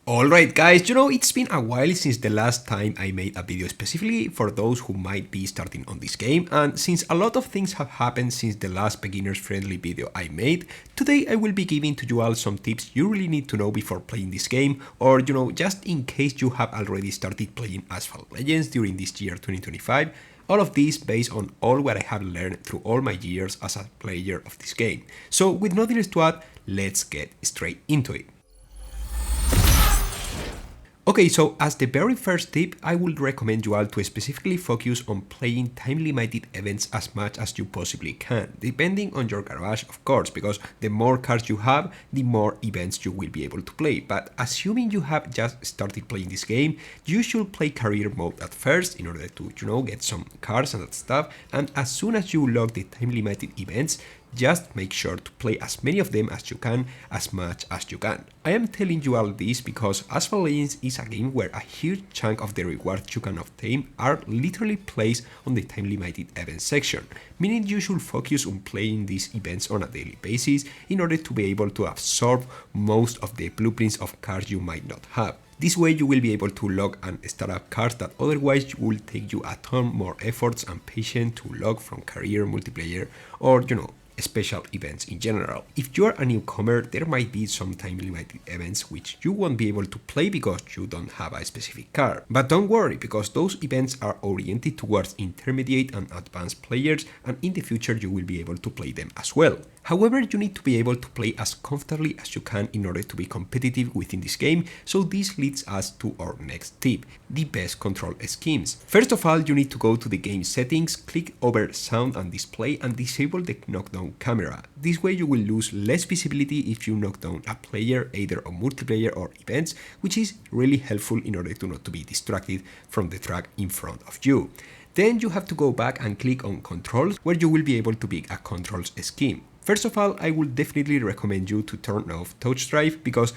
Alright guys, it's been a while since the last time I made a video specifically for those who might be starting on this game, and since a lot of things have happened since the last beginners friendly video I made, today I will be giving to you all some tips you really need to know before playing this game, or just in case you have already started playing Asphalt Legends during this year 2025. All of this based on all what I have learned through all my years as a player of this game. So with nothing else to add, let's get straight into it. Okay, so as the very first tip, I would recommend you all to specifically focus on playing time-limited events as much as you possibly can, depending on your garage, of course, because the more cards you have, the more events you will be able to play. But assuming you have just started playing this game, you should play career mode at first in order to, get some cards and that stuff, and as soon as you log the time-limited events, just make sure to play as many of them as you can, as much as you can. I am telling you all this because Asphalt Legends is a game where a huge chunk of the rewards you can obtain are literally placed on the time-limited event section, meaning you should focus on playing these events on a daily basis in order to be able to absorb most of the blueprints of cards you might not have. This way you will be able to log and start up cards that otherwise will take you a ton more efforts and patience to log from career, multiplayer, or special events in general. If you are a newcomer, there might be some time-limited events which you won't be able to play because you don't have a specific card. But don't worry, because those events are oriented towards intermediate and advanced players, and in the future you will be able to play them as well. However, you need to be able to play as comfortably as you can in order to be competitive within this game, so this leads us to our next tip, the best control schemes. First of all, you need to go to the game settings, click over sound and display, and disable the knockdown camera. This way you will lose less visibility if you knock down a player either on multiplayer or events, which is really helpful in order to not to be distracted from the track in front of you. Then you have to go back and click on controls, where you will be able to pick a controls scheme. First of all, I would definitely recommend you to turn off touch drive because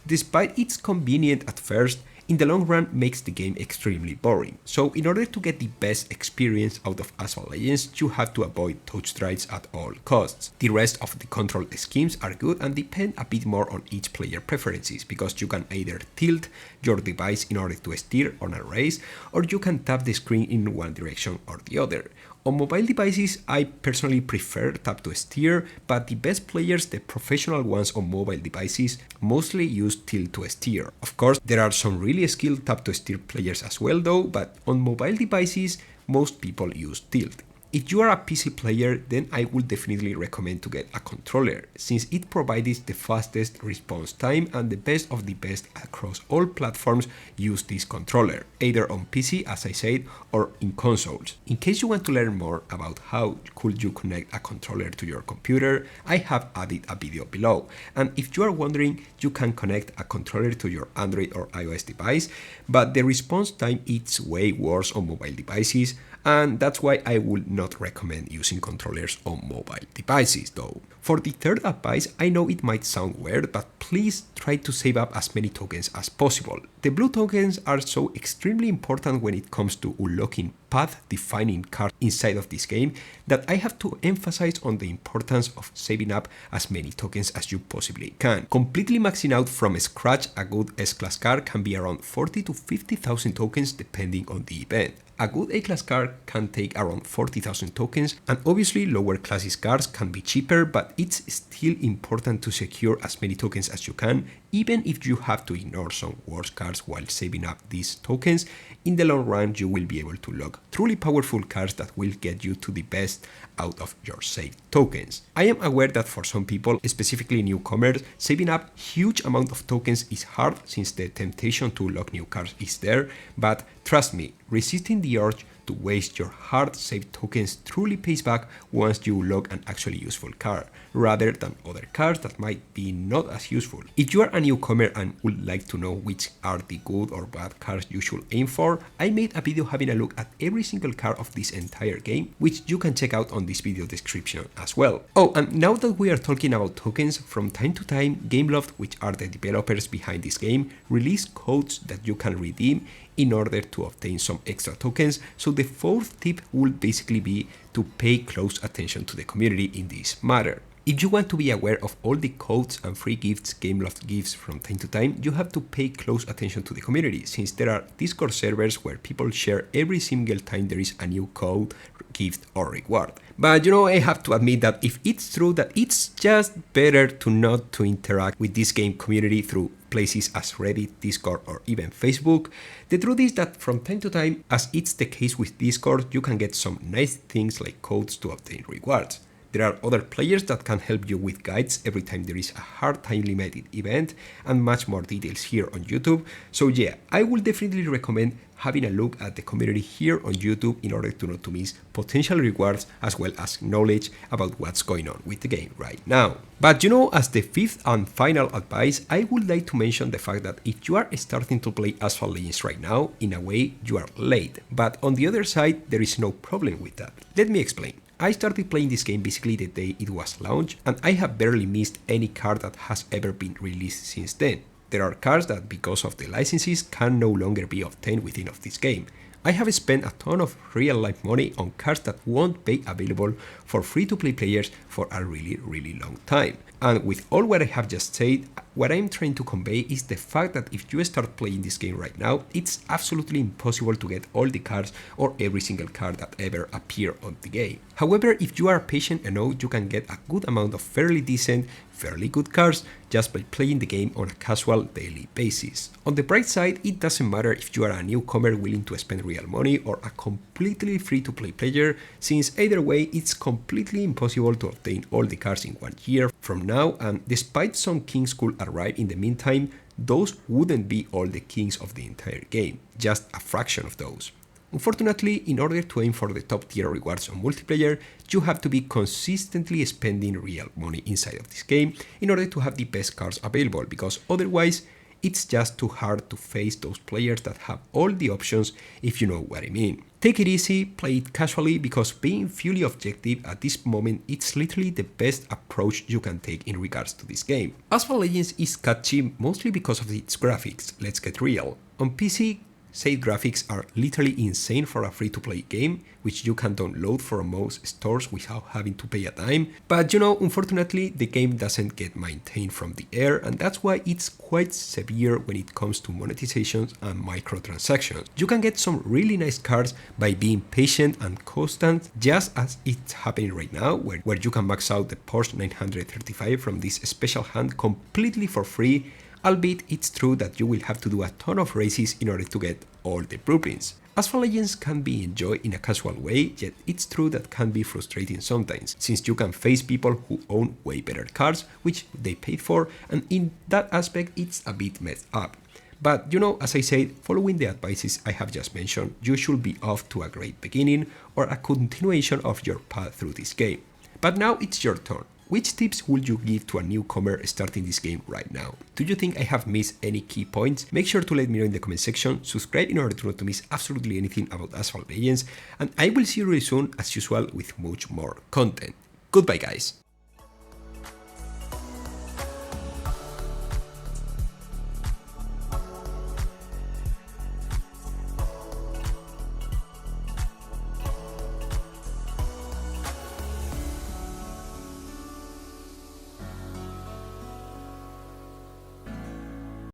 despite it's convenient at first, in the long run makes the game extremely boring. So in order to get the best experience out of Asphalt Legends, you have to avoid touch drives at all costs. The rest of the control schemes are good and depend a bit more on each player preferences, because you can either tilt your device in order to steer on a race, or you can tap the screen in one direction or the other. On mobile devices, I personally prefer tap to steer, but the best players, the professional ones on mobile devices, mostly use tilt to steer. Of course, there are some really skilled tap to steer players as well though, but on mobile devices, most people use tilt. If you are a PC player, then I would definitely recommend to get a controller, since it provides the fastest response time and the best of the best across all platforms use this controller, either on PC as I said, or in consoles. In case you want to learn more about how could you connect a controller to your computer, I have added a video below, and if you are wondering, you can connect a controller to your Android or iOS device, but the response time is way worse on mobile devices, and that's why I would not recommend using controllers on mobile devices though. For the third advice, I know it might sound weird, but please try to save up as many tokens as possible. The blue tokens are so extremely important when it comes to unlocking path-defining cards inside of this game that I have to emphasize on the importance of saving up as many tokens as you possibly can. Completely maxing out from scratch a good S-Class card can be around 40 to 50,000 tokens depending on the event. A good A-Class card can take around 40,000 tokens, and obviously lower classes cards can be cheaper, but it's still important to secure as many tokens as you can, even if you have to ignore some worse cards while saving up these tokens. In the long run, you will be able to log truly powerful cards that will get you to the best out of your saved tokens. I am aware that for some people, specifically newcomers, saving up huge amount of tokens is hard since the temptation to log new cards is there, but trust me, resisting the urge to waste your hard-saved tokens truly pays back once you log an actually useful card, rather than other cards that might be not as useful. If you are a newcomer and would like to know which are the good or bad cards you should aim for, I made a video having a look at every single card of this entire game, which you can check out on this video description as well. Oh, and now that we are talking about tokens, from time to time, Gameloft, which are the developers behind this game, release codes that you can redeem in order to obtain some extra tokens. So the fourth tip would basically be to pay close attention to the community in this matter. If you want to be aware of all the codes and free gifts Gameloft gives from time to time, you have to pay close attention to the community, since there are Discord servers where people share every single time there is a new code, gift or reward. But I have to admit that if it's true that it's just better to not to interact with this game community through places as Reddit, Discord or even Facebook, the truth is that from time to time, as it's the case with Discord, you can get some nice things like codes to obtain rewards. There are other players that can help you with guides every time there is a hard time limited event and much more details here on YouTube. So yeah, I would definitely recommend having a look at the community here on YouTube in order to not to miss potential rewards as well as knowledge about what's going on with the game right now. But as the fifth and final advice, I would like to mention the fact that if you are starting to play Asphalt Legends right now, in a way you are late, but on the other side there is no problem with that. Let me explain. I started playing this game basically the day it was launched, and I have barely missed any card that has ever been released since then. There are cards that, because of the licenses, can no longer be obtained within of this game. I have spent a ton of real-life money on cards that won't be available for free-to-play players for a really long time. And with all what I have just said, what I'm trying to convey is the fact that if you start playing this game right now, it's absolutely impossible to get all the cards or every single card that ever appear on the game. However, if you are patient enough, you can get a good amount of fairly decent, fairly good cards just by playing the game on a casual daily basis. On the bright side, it doesn't matter if you are a newcomer willing to spend real money or a completely free-to-play player, since either way it's completely impossible to obtain all the cards in 1 year from now, and despite some kings could arrive in the meantime, those wouldn't be all the kings of the entire game, just a fraction of those. Unfortunately, in order to aim for the top tier rewards on multiplayer, you have to be consistently spending real money inside of this game in order to have the best cards available, because otherwise it's just too hard to face those players that have all the options, if you know what I mean. Take it easy, play it casually, because being fully objective at this moment it's literally the best approach you can take in regards to this game. Asphalt Legends is catchy mostly because of its graphics, let's get real. On PC, said graphics are literally insane for a free-to-play game, which you can download from most stores without having to pay a dime. But unfortunately, the game doesn't get maintained from the air, and that's why it's quite severe when it comes to monetizations and microtransactions. You can get some really nice cards by being patient and constant, just as it's happening right now, where you can max out the Porsche 935 from this special hand completely for free, albeit it's true that you will have to do a ton of races in order to get all the blueprints. Asphalt Legends can be enjoyed in a casual way, yet it's true that can be frustrating sometimes, since you can face people who own way better cars, which they paid for, and in that aspect it's a bit messed up. But as I said, following the advices I have just mentioned, you should be off to a great beginning or a continuation of your path through this game. But now it's your turn. Which tips would you give to a newcomer starting this game right now? Do you think I have missed any key points? Make sure to let me know in the comment section, subscribe in order to not to miss absolutely anything about Asphalt Legends, and I will see you really soon as usual with much more content. Goodbye guys!